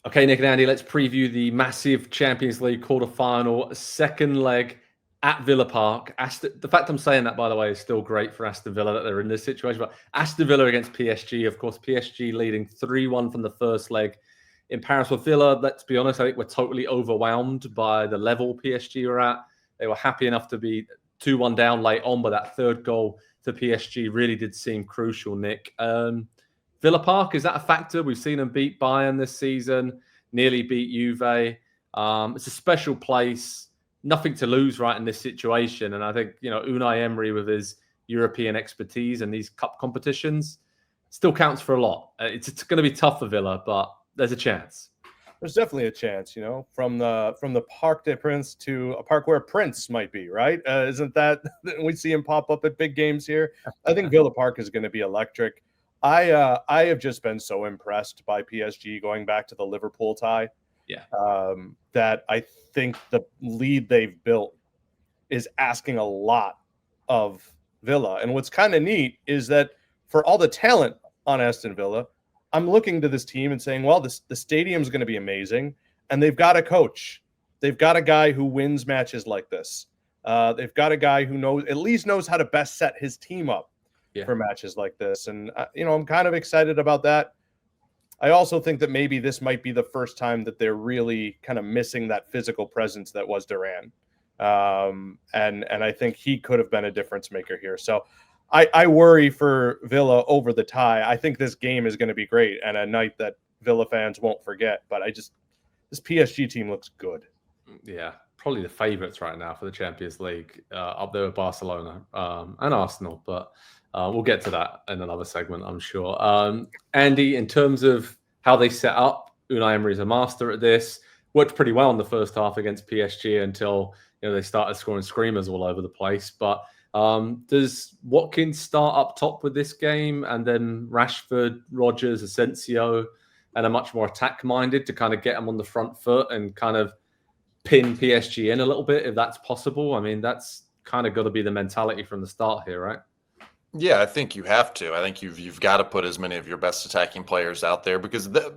Okay, Nick and Andy, let's preview the massive Champions League quarterfinal, second leg at Villa Park. The fact I'm saying that, by the way, is still great for Aston Villa that they're in this situation. But Aston Villa against PSG, of course, PSG leading 3-1 from the first leg in Paris with Villa. Let's be honest, I think we're totally overwhelmed by the level PSG are at. They were happy enough to be 2-1 down late on, but that third goal to PSG really did seem crucial, Nick. Villa Park, is that a factor? We've seen them beat Bayern this season, nearly beat Juve. It's a special place, nothing to lose right in this situation. And I think, Unai Emery with his European expertise and these cup competitions still counts for a lot. It's going to be tough for Villa, but there's a chance. There's definitely a chance, from the Parc des Princes to a park where Prince might be, right? Isn't that we see him pop up at big games here? I think Villa Park is going to be electric. I have just been so impressed by PSG going back to the Liverpool tie. Yeah. That I think the lead they've built is asking a lot of Villa. And what's kind of neat is that for all the talent on Aston Villa, I'm looking to this team and saying, well, the stadium's going to be amazing. And they've got a coach. They've got a guy who wins matches like this. They've got a guy who at least knows how to best set his team up for matches like this. And, I'm kind of excited about that. I also think that maybe this might be the first time that they're really kind of missing that physical presence that was Duran. And I think he could have been a difference maker here. So I worry for Villa over the tie. I think this game is going to be great and a night that Villa fans won't forget. But this PSG team looks good. Yeah, probably the favourites right now for the Champions League, up there with Barcelona and Arsenal. But we'll get to that in another segment, I'm sure. Andy, in terms of how they set up, Unai Emery is a master at this. Worked pretty well in the first half against PSG until they started scoring screamers all over the place. But does Watkins start up top with this game, and then Rashford, Rodgers, Asensio, and are much more attack-minded to kind of get them on the front foot and kind of pin PSG in a little bit, if that's possible? I mean, that's kind of got to be the mentality from the start here, right? Yeah, I think you have to. I think you've got to put as many of your best attacking players out there because this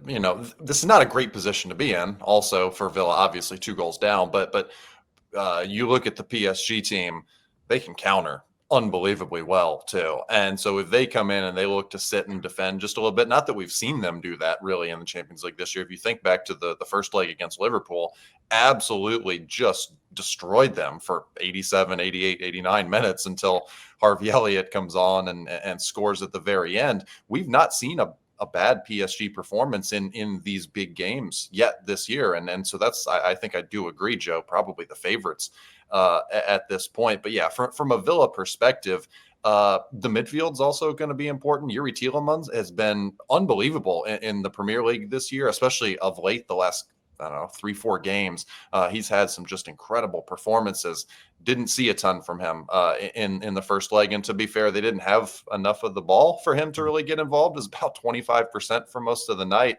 is not a great position to be in. Also for Villa, obviously 2 goals down, but you look at the PSG team, they can counter unbelievably well too. And so if they come in and they look to sit and defend just a little bit, not that we've seen them do that really in the Champions League this year. If you think back to the first leg against Liverpool, absolutely just destroyed them for 87, 88, 89 minutes until Harvey Elliott comes on and scores at the very end. We've not seen a bad PSG performance in these big games yet this year. And so I think I do agree, Joe, probably the favorites at this point. But yeah, from a Villa perspective, the midfield's also going to be important. Yuri Tielemans has been unbelievable in the Premier League this year, especially of late, the last 3-4 games. He's had some just incredible performances. Didn't see a ton from him in the first leg. And to be fair, they didn't have enough of the ball for him to really get involved. It's about 25% for most of the night.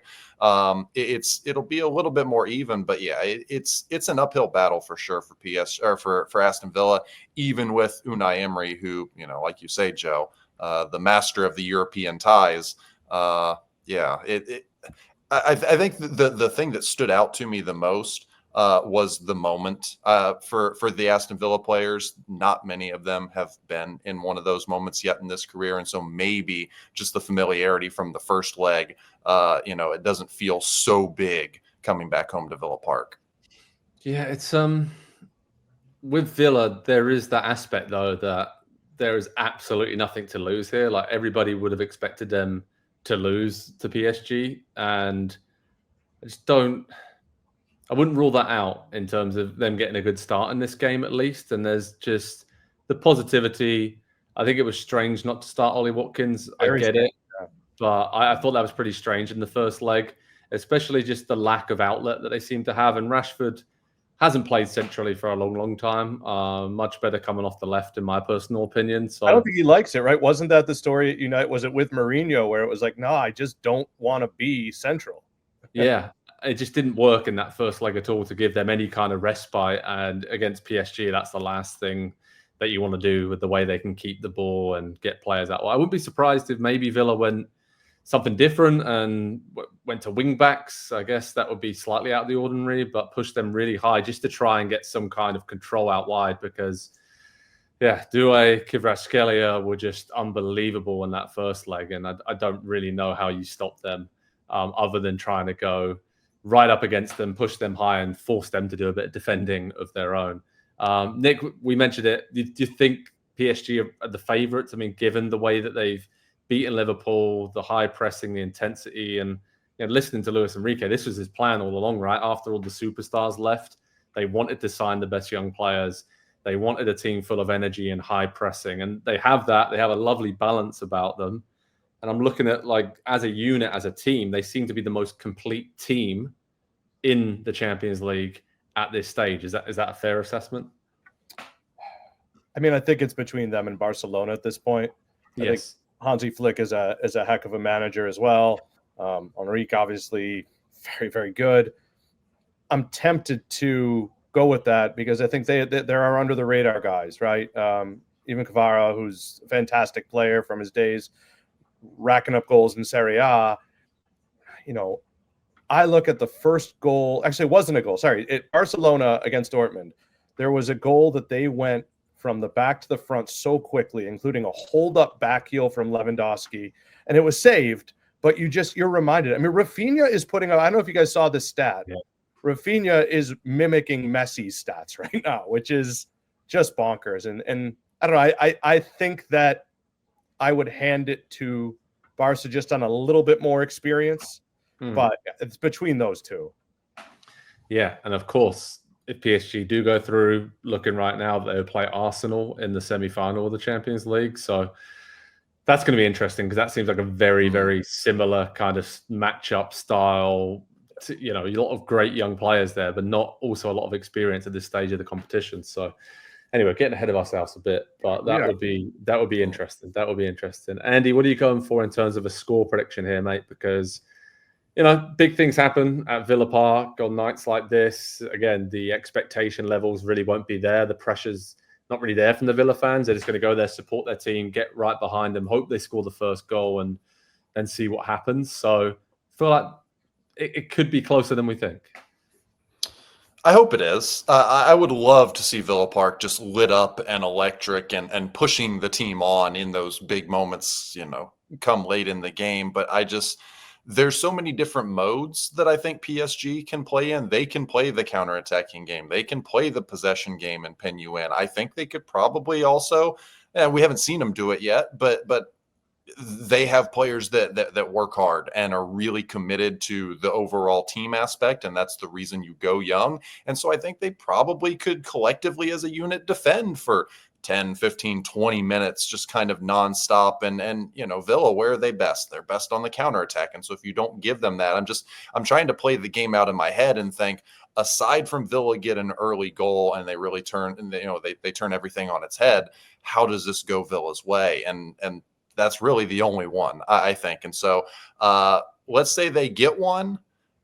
It'll be a little bit more even, but yeah, it's an uphill battle for sure for for Aston Villa, even with Unai Emery, who, like you say, Joe, the master of the European ties. I think the thing that stood out to me the most was the moment for the Aston Villa players. Not many of them have been in one of those moments yet in this career. And so maybe just the familiarity from the first leg, it doesn't feel so big coming back home to Villa Park. Yeah, it's with Villa, there is that aspect, though, that there is absolutely nothing to lose here. Like, everybody would have expected them to lose to PSG, and I wouldn't rule that out in terms of them getting a good start in this game at least. And there's just the positivity. I think it was strange not to start Ollie Watkins. I get it, but I thought that was pretty strange in the first leg, especially just the lack of outlet that they seem to have. And Rashford hasn't played centrally for a long, long time. Much better coming off the left, in my personal opinion. So I don't think he likes it, right? Wasn't that the story at United? Was it with Mourinho where it was like, no, I just don't want to be central? Yeah, it just didn't work in that first leg at all to give them any kind of respite. And against PSG, that's the last thing that you want to do with the way they can keep the ball and get players out. Well, I wouldn't be surprised if maybe Villa went something different and went to wing backs, I guess that would be slightly out of the ordinary, but pushed them really high just to try and get some kind of control out wide because, yeah, Doué, Kvaratskhelia were just unbelievable in that first leg, and I don't really know how you stop them other than trying to go right up against them, push them high, and force them to do a bit of defending of their own. Nick, we mentioned it. Do you think PSG are the favourites? I mean, given the way that they've beaten Liverpool, the high pressing, the intensity, and listening to Luis Enrique, this was his plan all along, right? After all the superstars left, they wanted to sign the best young players. They wanted a team full of energy and high pressing, and they have that. They have a lovely balance about them. And I'm looking at, like, as a unit, as a team, they seem to be the most complete team in the Champions League at this stage. Is that a fair assessment? I mean, I think it's between them and Barcelona at this point. I think Hansi Flick is a heck of a manager as well. Enrique, obviously, very, very good. I'm tempted to go with that because I think there are under the radar guys, right? Even Kvara, who's a fantastic player from his days racking up goals in Serie A. I look at the first goal. Actually, it wasn't a goal. Sorry, Barcelona against Dortmund. There was a goal that they went from the back to the front so quickly, including a hold-up back heel from Lewandowski, and it was saved. But you're reminded. I mean, Rafinha is putting up. I don't know if you guys saw this stat. Yeah. Rafinha is mimicking Messi's stats right now, which is just bonkers. And I don't know. I think that I would hand it to Barca just on a little bit more experience, but it's between those two. Yeah, and of course, if PSG do go through, looking right now that they would play Arsenal in the semi-final of the Champions League. So that's going to be interesting because that seems like a very, very similar kind of matchup style. A lot of great young players there, but not also a lot of experience at this stage of the competition. So anyway, getting ahead of ourselves a bit, but that would be interesting. That would be interesting. Andy, what are you going for in terms of a score prediction here, mate? Because big things happen at Villa Park on nights like this. Again, the expectation levels really won't be there. The pressure's not really there from the Villa fans. They're just going to go there, support their team, get right behind them, hope they score the first goal, and then see what happens. So I feel like it could be closer than we think. I hope it is. I would love to see Villa Park just lit up and electric and pushing the team on in those big moments, come late in the game. But there's so many different modes that I think PSG can play in. They can play the counterattacking game. They can play the possession game and pin you in. I think they could probably also, we haven't seen them do it yet, but they have players that work hard and are really committed to the overall team aspect, and that's the reason you go young. And so I think they probably could collectively as a unit defend for 10, 15, 20 minutes, just kind of nonstop. And Villa, where are they best? They're best on the counterattack. And so if you don't give them that, I'm trying to play the game out in my head and think, aside from Villa get an early goal and they really turn, and they turn everything on its head, how does this go Villa's way? And that's really the only one, I think. And so let's say they get one,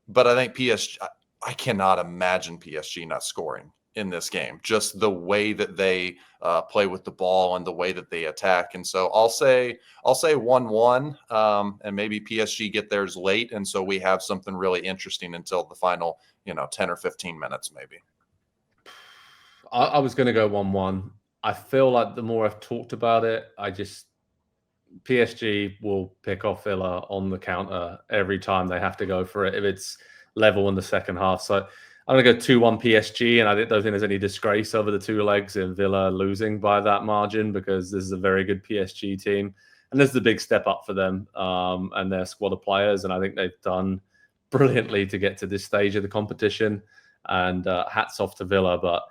but I think PSG, I cannot imagine PSG not scoring in this game, just the way that they play with the ball and the way that they attack. And so I'll say 1-1, and maybe PSG get theirs late. And so we have something really interesting until the final, 10 or 15 minutes, maybe. I was going to go 1-1. I feel like the more I've talked about it, PSG will pick off Villa on the counter every time they have to go for it if it's level in the second half. So I'm going to go 2-1 PSG, and I don't think there's any disgrace over the two legs in Villa losing by that margin because this is a very good PSG team. And this is a big step up for them and their squad of players. And I think they've done brilliantly to get to this stage of the competition. And hats off to Villa, but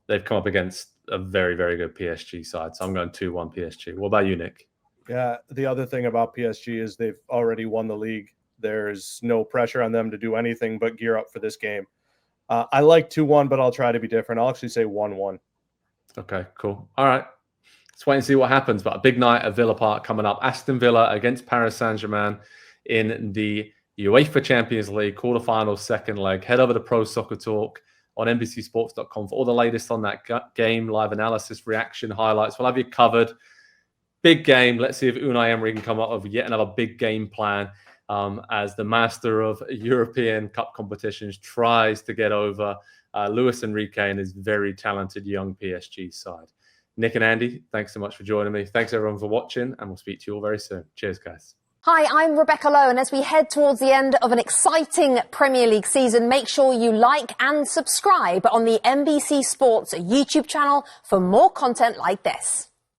they've come up against a very, very good PSG side. So I'm going 2-1 PSG. What about you, Nick? Yeah, the other thing about PSG is they've already won the league. There's no pressure on them to do anything but gear up for this game. I like 2-1, but I'll try to be different. I'll actually say 1-1. Okay, cool. All right. Let's wait and see what happens. But a big night at Villa Park coming up. Aston Villa against Paris Saint-Germain in the UEFA Champions League quarterfinal second leg. Head over to Pro Soccer Talk on NBCSports.com for all the latest on that game, live analysis, reaction, highlights. We'll have you covered. big game. Let's see if Unai Emery can come up with yet another big game plan as the master of European Cup competitions tries to get over Luis Enrique and his very talented young PSG side. Nick and Andy, thanks so much for joining me. Thanks everyone for watching, and we'll speak to you all very soon. Cheers, guys. Hi, I'm Rebecca Lowe, and as we head towards the end of an exciting Premier League season, make sure you like and subscribe on the NBC Sports YouTube channel for more content like this.